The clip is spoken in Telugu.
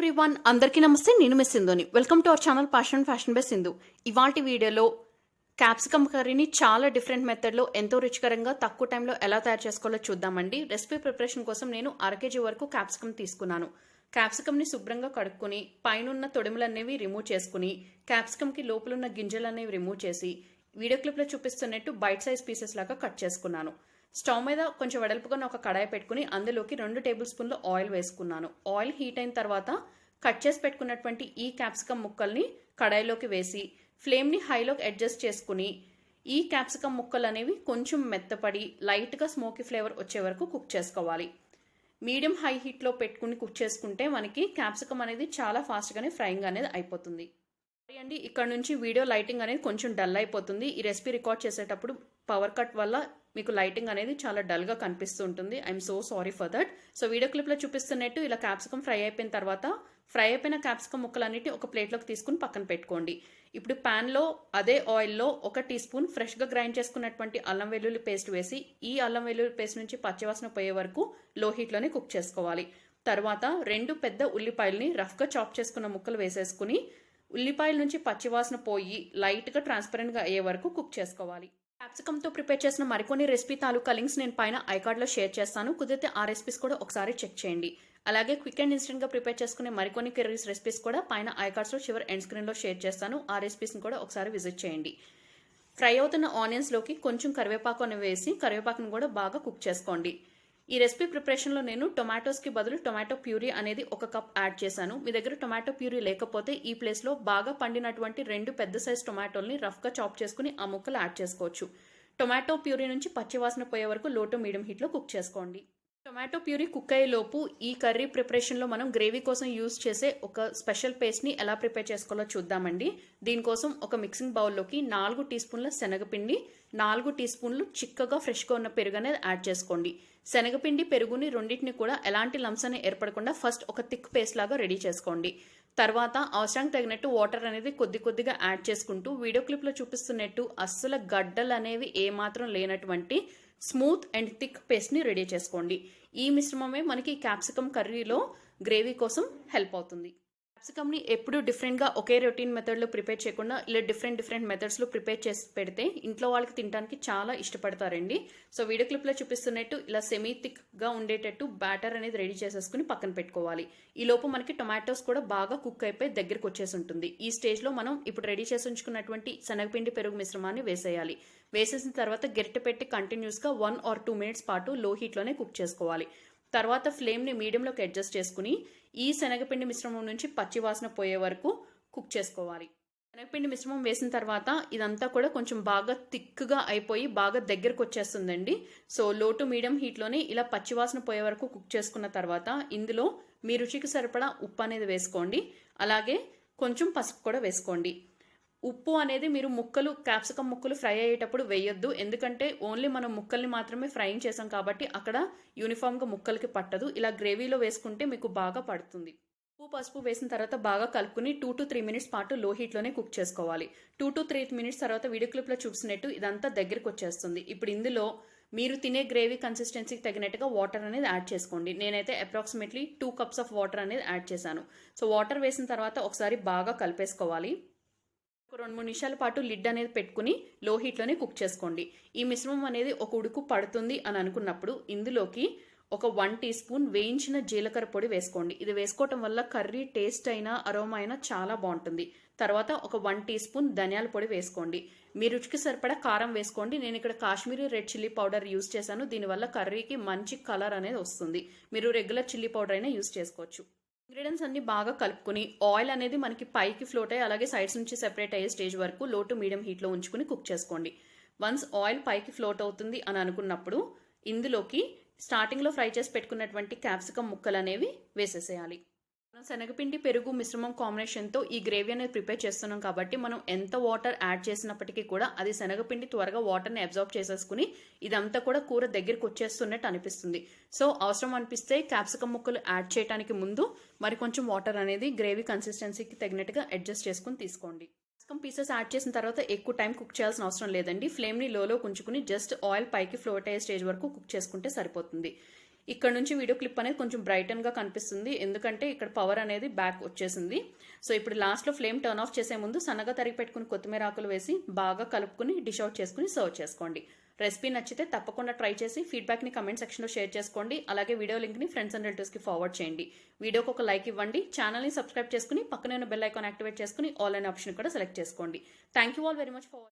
ఎవ్రీవన్, అందరికీ నమస్తే. నేను మిస్ సింధుని. Welcome to our channel fashion by Sindhu. ఇవాల్టి వీడియోలో క్యాప్సికమ్ కర్రీని చాలా డిఫరెంట్ మెథడ్లో ఎంతో రుచికరంగా తక్కువ టైంలో ఎలా తయారు చేసుకోవాలో చూద్దామండి. రెసిపీ ప్రిపరేషన్ కోసం నేను 1/2 kg వరకు క్యాప్సికమ్ తీసుకున్నాను. క్యాప్సికమ్ని శుభ్రంగా కడుక్కొని పైనున్న తొడిమలు అనేవి రిమూవ్ చేసుకుని క్యాప్సికమ్కి లోపలున్న గింజలు అనేవి రిమూవ్ చేసి వీడియో క్లిప్లో చూపిస్తున్నట్టు బైట్ సైజ్ పీసెస్ లాగా కట్ చేసుకున్నాను. స్టవ్ మీద కొంచెం వెడల్పుగా ఒక కడాయి పెట్టుకుని అందులోకి 2 టేబుల్ స్పూన్లు ఆయిల్ వేసుకున్నాను. ఆయిల్ హీట్ అయిన తర్వాత కట్ చేసి పెట్టుకున్నటువంటి ఈ క్యాప్సికమ్ ముక్కల్ని కడాయిలోకి వేసి ఫ్లేమ్ని హైలోకి అడ్జస్ట్ చేసుకుని ఈ క్యాప్సికమ్ ముక్కలు అనేవి కొంచెం మెత్తపడి లైట్గా స్మోకీ ఫ్లేవర్ వచ్చే వరకు కుక్ చేసుకోవాలి. మీడియం హై హీట్లో పెట్టుకుని కుక్ చేసుకుంటే మనకి క్యాప్సికమ్ అనేది చాలా ఫాస్ట్గానే ఫ్రైయింగ్ అనేది అయిపోతుంది. అండి, ఇక్కడ నుంచి వీడియో లైటింగ్ అనేది కొంచెం డల్ అయిపోతుంది. ఈ రెసిపీ రికార్డ్ చేసేటప్పుడు పవర్ కట్ వల్ల మీకు లైటింగ్ అనేది చాలా డల్గా కనిపిస్తూ ఉంటుంది. I'm so sorry for that. So video క్లిప్లో చూపిస్తున్నట్టు ఇలా క్యాప్సికమ్ ఫ్రై అయిపోయిన తర్వాత ఫ్రై అయిపోయిన క్యాప్సికమ్ ముక్కలన్నిటి ఒక ప్లేట్లోకి తీసుకుని పక్కన పెట్టుకోండి. ఇప్పుడు ప్యాన్లో అదే ఆయిల్లో 1 టీ స్పూన్ ఫ్రెష్గా గ్రైండ్ చేసుకున్నటువంటి అల్లం వెల్లుల్లి పేస్ట్ వేసి ఈ అల్లం వెల్లుల్లి పేస్ట్ నుంచి పచ్చివాసన పోయే వరకు లో హీట్లోనే కుక్ చేసుకోవాలి. తర్వాత 2 పెద్ద ఉల్లిపాయలని రఫ్గా చాప్ చేసుకున్న ముక్కలు వేసేసుకుని ఉల్లిపాయల నుంచి పచ్చివాసన పోయి లైట్గా ట్రాన్స్పరెంట్గా అయ్యే వరకు కుక్ చేసుకోవాలి. క్యాప్సికమ్తో ప్రిపేర్ చేసిన మరికొన్ని రెసిపీ తాలూకా లింక్స్ నేను పైన ఐకార్డ్లో షేర్ చేస్తాను. కుదిరితే ఆ రెసిపీస్ కూడా ఒకసారి చెక్ చేయండి. అలాగే క్విక్ అండ్ ఇన్స్టెంట్గా ప్రిపేర్ చేసుకునే మరికొన్ని కర్రీస్ రెసిపీస్ కూడా పైన ఐకార్డ్స్లో చివరి ఎండ్ స్క్రీన్లో షేర్ చేస్తాను. ఆ రెసిపీస్ని కూడా ఒకసారి విజిట్ చేయండి. ఫ్రై అవుతున్న ఆనియన్స్లోకి కొంచెం కరివేపాకు అని వేసి కరివేపాకును కూడా బాగా కుక్ చేసుకోండి. ఈ రెసిపీ ప్రిపరేషన్లో నేను టొమాటోస్కి బదులు టొమాటో ప్యూరీ అనేది 1 కప్ యాడ్ చేశాను. మీ దగ్గర టొమాటో ప్యూరీ లేకపోతే ఈ ప్లేస్లో బాగా పండినటువంటి 2 పెద్ద సైజ్ టొమాటోల్ని రఫ్గా చాప్ చేసుకుని ఆ ముక్కలు యాడ్ చేసుకోవచ్చు. టొమాటో ప్యూరీ నుంచి పచ్చివాసన పోయే వరకు లో టు మీడియం హీట్లో కుక్ చేసుకోండి. టొమాటో ప్యూరీ కుక్ అయ్యేలోపు ఈ కర్రీ ప్రిపరేషన్లో మనం గ్రేవీ కోసం యూజ్ చేసే ఒక స్పెషల్ పేస్ట్ని ఎలా ప్రిపేర్ చేసుకోవాలో చూద్దామండి. దీనికోసం ఒక మిక్సింగ్ బౌల్లోకి 4 టీ స్పూన్ల శనగపిండి, 4 టీ స్పూన్లు చిక్కగా ఫ్రెష్గా ఉన్న పెరుగు అనేది యాడ్ చేసుకోండి. శనగపిండి పెరుగుని రెండింటిని కూడా ఎలాంటి లంప్స్ అని ఏర్పడకుండా ఫస్ట్ ఒక థిక్ పేస్ట్ లాగా రెడీ చేసుకోండి. తర్వాత అవసరానికి తగినట్టు వాటర్ అనేది కొద్దిగా యాడ్ చేసుకుంటూ వీడియో క్లిప్లో చూపిస్తున్నట్టు అస్సలు గడ్డలు అనేవి ఏమాత్రం లేనటువంటి స్మూత్ అండ్ థిక్ పేస్ట్ని రెడీ చేసుకోండి. ఈ మిశ్రమమే మనకి క్యాప్సికమ్ కర్రీలో గ్రేవీ కోసం హెల్ప్ అవుతుంది. క్యాప్సికమ్ని ఎప్పుడు డిఫరెంట్గా ఒకే రొటీన్ మెథడ్లో ప్రిపేర్ చేయకుండా ఇలా డిఫరెంట్ మెథడ్స్లో ప్రిపేర్ చేసి పెడితే ఇంట్లో వాళ్ళకి తినడానికి చాలా ఇష్టపడతారండి. సో వీడియో క్లిప్లో చూపిస్తున్నట్టు ఇలా సెమీ థిక్గా ఉండేటట్టు బ్యాటర్ అనేది రెడీ చేసేసుకుని పక్కన పెట్టుకోవాలి. ఈ లోపు మనకి టొమాటోస్ కూడా బాగా కుక్ అయిపోయి దగ్గరికి వచ్చేసి ఉంటుంది. ఈ స్టేజ్లో మనం ఇప్పుడు రెడీ చేసి ఉంచుకున్నటువంటి శనగపిండి పెరుగు మిశ్రమాన్ని వేసేయాలి. వేసేసిన తర్వాత గరిటె పెట్టి కంటిన్యూస్గా 1 or 2 minutes పాటు లో హీట్లోనే కుక్ చేసుకోవాలి. తర్వాత ఫ్లేమ్ని మీడియంలోకి అడ్జస్ట్ చేసుకుని ఈ శనగపిండి మిశ్రమం నుంచి పచ్చివాసన పోయే వరకు కుక్ చేసుకోవాలి. శనగపిండి మిశ్రమం వేసిన తర్వాత ఇదంతా కూడా కొంచెం బాగా థిక్గా అయిపోయి బాగా దగ్గరకు వచ్చేస్తుందండి. సో లో టు మీడియం హీట్లోనే ఇలా పచ్చివాసన పోయే వరకు కుక్ చేసుకున్న తర్వాత ఇందులో మీ రుచికి సరిపడా ఉప్పు అనేది వేసుకోండి. అలాగే కొంచెం పసుపు కూడా వేసుకోండి. ఉప్పు అనేది మీరు క్యాప్సికమ్ ముక్కలు ఫ్రై అయ్యేటప్పుడు వేయొద్దు. ఎందుకంటే ఓన్లీ మనం ముక్కల్ని మాత్రమే ఫ్రైయింగ్ చేసాం కాబట్టి అక్కడ యూనిఫామ్గా ముక్కలకి పట్టదు. ఇలా గ్రేవీలో వేసుకుంటే మీకు బాగా పడుతుంది. ఉప్పు పసుపు వేసిన తర్వాత బాగా కలుపుకుని 2 to 3 minutes పాటు లో హీట్లోనే కుక్ చేసుకోవాలి. 2 to 3 minutes తర్వాత వీడియో క్లిప్లో చూసినట్టు ఇదంతా దగ్గరికి వచ్చేస్తుంది. ఇప్పుడు ఇందులో మీరు తినే గ్రేవీ కన్సిస్టెన్సీకి తగినట్టుగా వాటర్ అనేది యాడ్ చేసుకోండి. నేనైతే అప్రాక్సిమేట్లీ 2 cups ఆఫ్ వాటర్ అనేది యాడ్ చేశాను. సో వాటర్ వేసిన తర్వాత ఒకసారి బాగా కలిపేసుకోవాలి. 2-3 నిమిషాల పాటు లిడ్ అనేది పెట్టుకుని లో హీట్లోనే కుక్ చేసుకోండి. ఈ మిశ్రమం అనేది ఒక ఉడుకు పడుతుంది అని అనుకున్నప్పుడు ఇందులోకి ఒక 1 టీ స్పూన్ వేయించిన జీలకర్ర పొడి వేసుకోండి. ఇది వేసుకోవటం వల్ల కర్రీ టేస్ట్ అయినా అరోమా అయినా చాలా బాగుంటుంది. తర్వాత ఒక 1 టీ స్పూన్ ధనియాల పొడి వేసుకోండి. మీ రుచికి సరిపడా కారం వేసుకోండి. నేను ఇక్కడ Kashmiri red chilli powder use చేశాను. దీనివల్ల కర్రీకి మంచి కలర్ అనేది వస్తుంది. మీరు రెగ్యులర్ చిల్లీ పౌడర్ అయినా యూస్ చేసుకోవచ్చు. ఇంగ్రీడియంట్స్ అన్ని బాగా కలుపుకొని ఆయిల్ అనేది మనకి పైకి ఫ్లోట్ అయ్యి అలాగే సైడ్స్ నుంచి సెపరేట్ అయ్యే స్టేజ్ వరకు లో టు మీడియం హీట్లో ఉంచుకుని కుక్ చేసుకోండి. వన్స్ ఆయిల్ పైకి ఫ్లోట్ అవుతుంది అని అనుకున్నప్పుడు ఇందులోకి స్టార్టింగ్లో ఫ్రై చేసి పెట్టుకున్నటువంటి క్యాప్సికమ్ ముక్కలు అనేవి వేసేసేయాలి. మనం శనగపిండి పెరుగు మిశ్రమం కాంబినేషన్తో ఈ గ్రేవీ అనేది ప్రిపేర్ చేస్తున్నాం కాబట్టి మనం ఎంత వాటర్ యాడ్ చేసినప్పటికీ కూడా అది శనగపిండి త్వరగా వాటర్ని అబ్జార్బ్ చేసేసుకుని ఇదంతా కూడా కూర దగ్గరికి వచ్చేస్తున్నట్టు అనిపిస్తుంది. సో అవసరం అనిపిస్తే క్యాప్సికమ్ ముక్కలు యాడ్ చేయడానికి ముందు మరి కొంచెం వాటర్ అనేది గ్రేవీ కన్సిస్టెన్సీకి తగినట్టుగా అడ్జస్ట్ చేసుకుని తీసుకోండి. క్యాప్సికమ్ పీసెస్ యాడ్ చేసిన తర్వాత ఎక్కువ టైం కుక్ చేయాల్సిన అవసరం లేదండి. ఫ్లేమ్ని లోలో ఉంచుకుని జస్ట్ ఆయిల్ పైకి ఫ్లోట్ అయ్యే స్టేజ్ వరకు కుక్ చేసుకుంటే సరిపోతుంది. ఇక్కడ నుంచి వీడియో క్లిప్ అనేది కొంచెం బ్రైటన్గా కనిపిస్తుంది, ఎందుకంటే ఇక్కడ పవర్ అనేది బ్యాక్ వచ్చేసింది. సో ఇప్పుడు లాస్ట్లో ఫ్లేమ్ టర్న్ ఆఫ్ చేసే ముందు సన్నగా తరిగి పెట్టుకుని కొత్తిమీర ఆకులు వేసి బాగా కలుపుకుని డిష్ అవుట్ చేసుకుని సర్వ్ చేసుకోండి. రెసిపీ నచ్చితే తప్పకుండా ట్రై చేసి ఫీడ్బ్యాక్ని కమెంట్ సెక్షన్లో షేర్ చేసుకోండి. అలాగే వీడియో లింక్ని ఫ్రెండ్స్ అండ్ రిలేటివ్స్కి ఫార్వర్డ్ చేయండి. వీడియోకి ఒక లైక్ ఇవ్వండి. ఛానల్ని సబ్స్క్రైబ్ చేసుకుని పక్కనే ఉన్న బెల్ ఐకాన్ యాక్టివేట్ చేసుకుని ఆల్ అనే ఆప్షన్ కూడా సెలెక్ట్ చేసుకోండి. Thank you all very much for